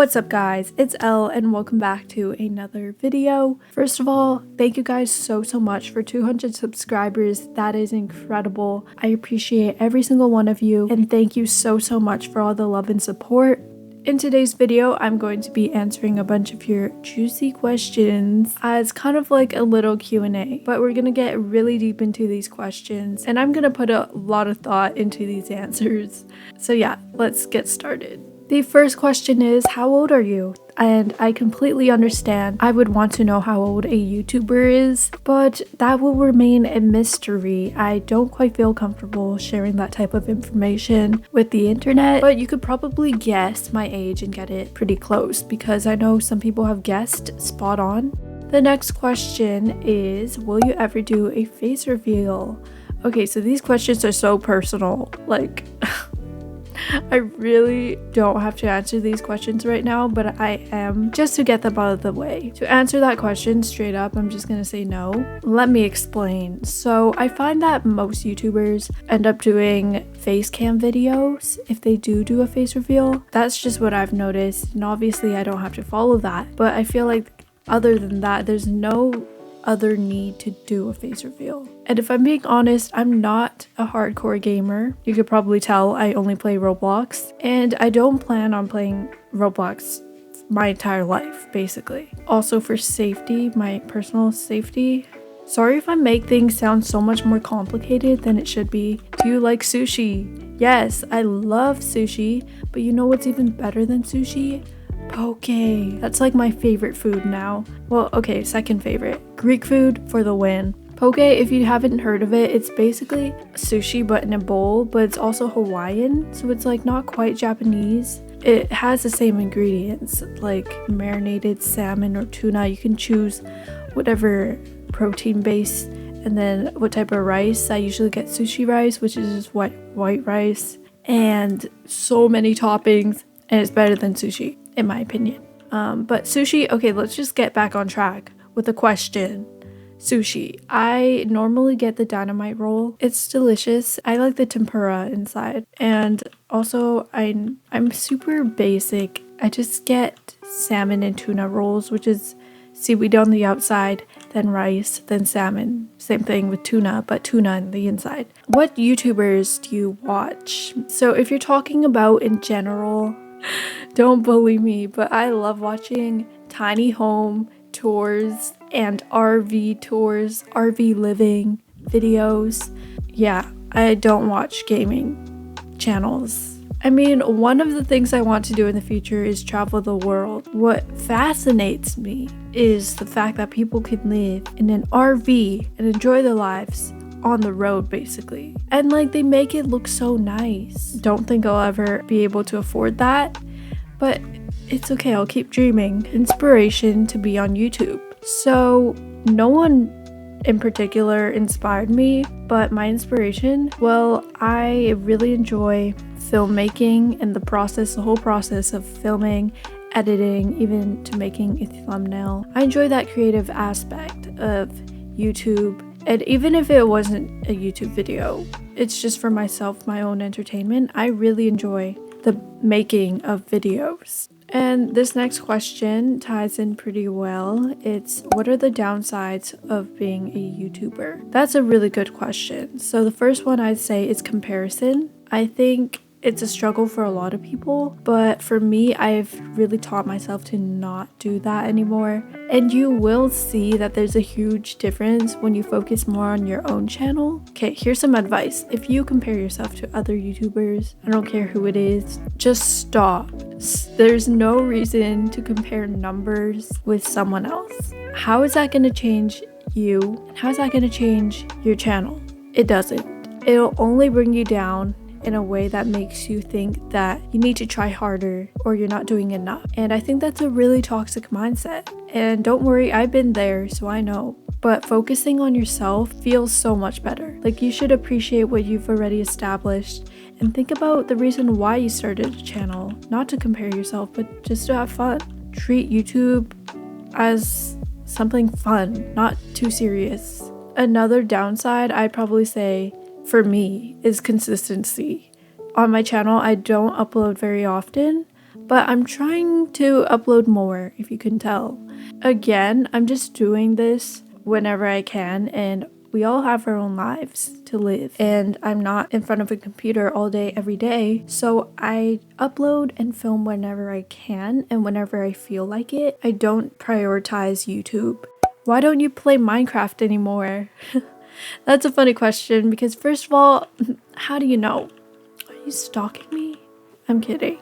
What's up guys, it's Elle and welcome back to another video. First of all, thank you guys so much for 200 subscribers. That is incredible. I appreciate every single one of you and thank you so much for all the love and support. In today's video, I'm going to be answering a bunch of your juicy questions as kind of like a little Q&A, but we're gonna get really deep into these questions and I'm gonna put a lot of thought into these answers. So yeah, let's get started. The first question is, how old are you? And I completely understand. I would want to know how old a YouTuber is, but that will remain a mystery. I don't quite feel comfortable sharing that type of information with the internet, but you could probably guess my age and get it pretty close because I know some people have guessed spot on. The next question is, will you ever do a face reveal? Okay, so these questions are so personal, like I really don't have to answer these questions right now, but I am, just to get them out of the way. To answer that question straight up, I'm just gonna say no. Let me explain. So I find that most YouTubers end up doing face cam videos if they do a face reveal. That's just what I've noticed, and obviously I don't have to follow that, but I feel like other than that, there's no other need to do a face reveal. And if I'm being honest, I'm not a hardcore gamer. You could probably tell I only play Roblox, and I don't plan on playing Roblox my entire life, basically. Also for safety, my personal safety, sorry if I make things sound so much more complicated than it should be. Do you like sushi? Yes, I love sushi, but you know what's even better than sushi? Poke. That's like my favorite food now. Well, okay, second favorite. Greek food for the win. Poke, if you haven't heard of it, it's basically sushi but in a bowl, but it's also Hawaiian, so it's like not quite Japanese. It has the same ingredients like marinated salmon or tuna. You can choose whatever protein base and then what type of rice. I usually get sushi rice, which is just white rice, and so many toppings, and it's better than sushi in my opinion. But sushi, okay, let's just get back on track with the question. Sushi, I normally get the dynamite roll. It's delicious. I like the tempura inside, and also I'm super basic. I just get salmon and tuna rolls, which is seaweed on the outside, then rice, then salmon. Same thing with tuna, but tuna on the inside. What YouTubers do you watch? So if you're talking about in general, don't bully me, but I love watching tiny home tours and RV tours, RV living videos. Yeah, I don't watch gaming channels. I mean, one of the things I want to do in the future is travel the world. What fascinates me is the fact that people can live in an RV and enjoy their lives on the road basically, and like they make it look so nice. Don't think I'll ever be able to afford that, but it's okay, I'll keep dreaming. Inspiration to be on YouTube. So no one in particular inspired me, but my inspiration, well, I really enjoy filmmaking and the whole process of filming, editing, even to making a thumbnail. I enjoy that creative aspect of YouTube. And even if it wasn't a YouTube video, it's just for myself, my own entertainment. I really enjoy the making of videos. And this next question ties in pretty well. It's, what are the downsides of being a YouTuber? That's a really good question. So the first one I'd say is comparison. I think it's a struggle for a lot of people, but for me, I've really taught myself to not do that anymore. And you will see that there's a huge difference when you focus more on your own channel. Okay, here's some advice. If you compare yourself to other YouTubers, I don't care who it is, just stop. There's no reason to compare numbers with someone else. How is that going to change you? And how is that going to change your channel? It doesn't. It'll only bring you down in a way that makes you think that you need to try harder or you're not doing enough. And I think that's a really toxic mindset. And don't worry, I've been there, so I know. But focusing on yourself feels so much better. Like, you should appreciate what you've already established and think about the reason why you started a channel. Not to compare yourself, but just to have fun. Treat YouTube as something fun, not too serious. Another downside, I'd probably say, for me, is consistency. On my channel, I don't upload very often, but I'm trying to upload more, if you can tell. Again, I'm just doing this whenever I can, and we all have our own lives to live, and I'm not in front of a computer all day every day, so I upload and film whenever I can and whenever I feel like it. I don't prioritize YouTube. Why don't you play Minecraft anymore? That's a funny question because first of all, how do you know? Are you stalking me? I'm kidding.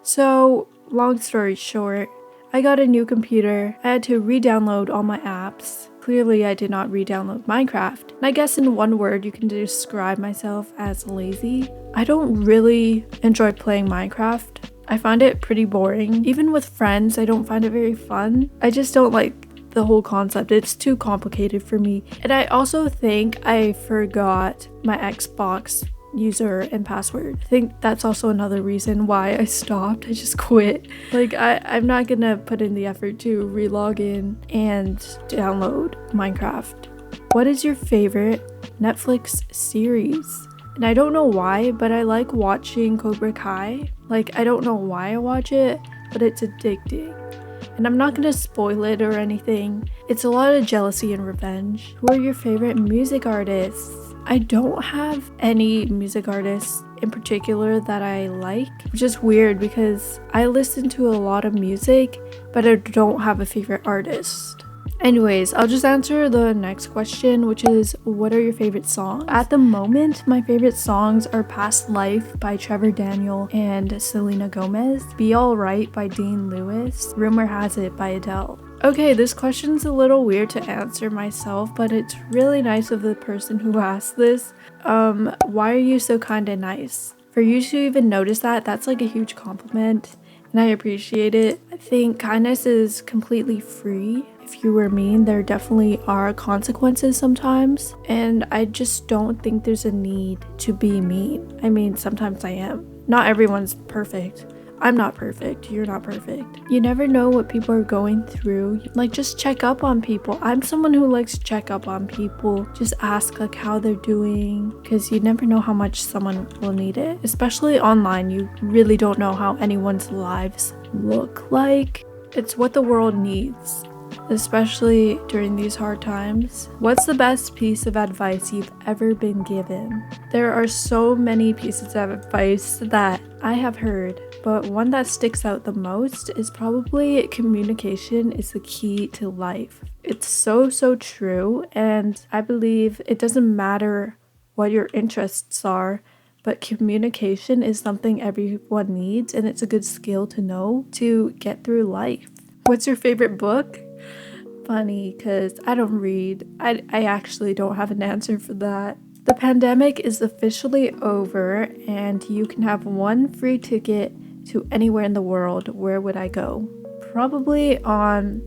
So, long story short, I got a new computer. I had to re-download all my apps. Clearly, I did not re-download Minecraft. And I guess in one word, you can describe myself as lazy. I don't really enjoy playing Minecraft. I find it pretty boring. Even with friends, I don't find it very fun. I just don't like the whole concept. It's too complicated for me. And I also think I forgot my Xbox user and password. I think that's also another reason why I stopped. I just quit. Like I'm not gonna put in the effort to re-log in and download Minecraft. What is your favorite Netflix series? And I don't know why, but I like watching Cobra Kai. Like I don't know why I watch it, but it's addicting. And I'm not gonna spoil it or anything. It's a lot of jealousy and revenge. Who are your favorite music artists? I don't have any music artists in particular that I like, which is weird because I listen to a lot of music, but I don't have a favorite artist. Anyways, I'll just answer the next question, which is, what are your favorite songs? At the moment, my favorite songs are Past Life by Trevor Daniel and Selena Gomez, Be Alright by Dean Lewis, Rumor Has It by Adele. Okay, this question's a little weird to answer myself, but it's really nice of the person who asked this. Why are you so kind and nice? For you to even notice that, that's like a huge compliment, and I appreciate it. I think kindness is completely free. If you were mean, there definitely are consequences sometimes, and I just don't think there's a need to be mean. I mean, sometimes I am. Not everyone's perfect. I'm not perfect. You're not perfect. You never know what people are going through. Like, just check up on people. I'm someone who likes to check up on people. Just ask like how they're doing, because you never know how much someone will need it. Especially online, you really don't know how anyone's lives look like. It's what the world needs, especially during these hard times. What's the best piece of advice you've ever been given? There are so many pieces of advice that I have heard, but one that sticks out the most is probably communication is the key to life. It's so true, and I believe it doesn't matter what your interests are, but communication is something everyone needs, and it's a good skill to know to get through life. What's your favorite book? Funny, because I don't read. I actually don't have an answer for that. The pandemic is officially over, and you can have one free ticket to anywhere in the world. Where would I go? Probably on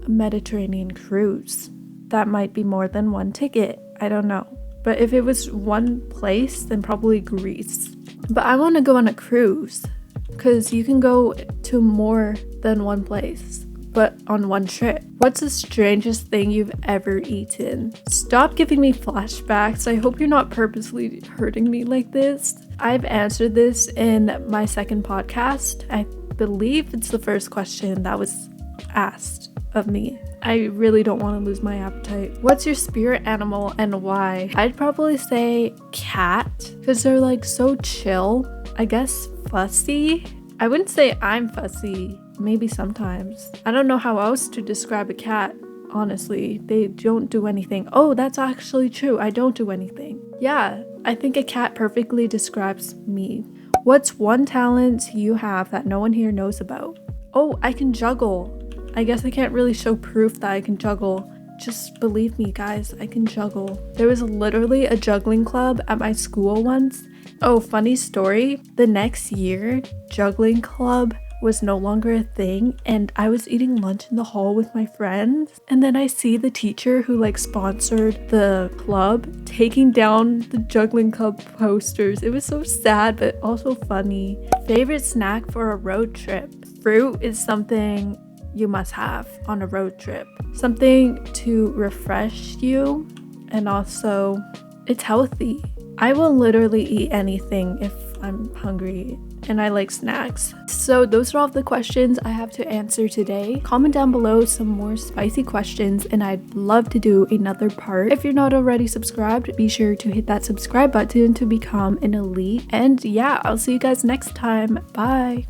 a Mediterranean cruise. That might be more than one ticket. I don't know. But if it was one place, then probably Greece. But I want to go on a cruise because you can go to more than one place, but on one trip. What's the strangest thing you've ever eaten? Stop giving me flashbacks. I hope you're not purposely hurting me like this. I've answered this in my second podcast. I believe it's the first question that was asked of me. I really don't want to lose my appetite. What's your spirit animal and why? I'd probably say cat, because they're like so chill. I guess fussy. I wouldn't say I'm fussy. Maybe sometimes. I don't know how else to describe a cat, honestly. They don't do anything. Oh, that's actually true. I don't do anything. Yeah, I think a cat perfectly describes me. What's one talent you have that no one here knows about? Oh, I can juggle. I guess I can't really show proof that I can juggle. Just believe me, guys, I can juggle. There was literally a juggling club at my school once. Oh, funny story. The next year, juggling club was no longer a thing, and I was eating lunch in the hall with my friends, and then I see the teacher who like sponsored the club taking down the juggling club posters. It was so sad but also funny. Favorite snack for a road trip? Fruit is something you must have on a road trip. Something to refresh you, and also it's healthy. I will literally eat anything if I'm hungry and I like snacks. So those are all of the questions I have to answer today. Comment down below some more spicy questions and I'd love to do another part. If you're not already subscribed, be sure to hit that subscribe button to become an elite. And yeah, I'll see you guys next time. Bye!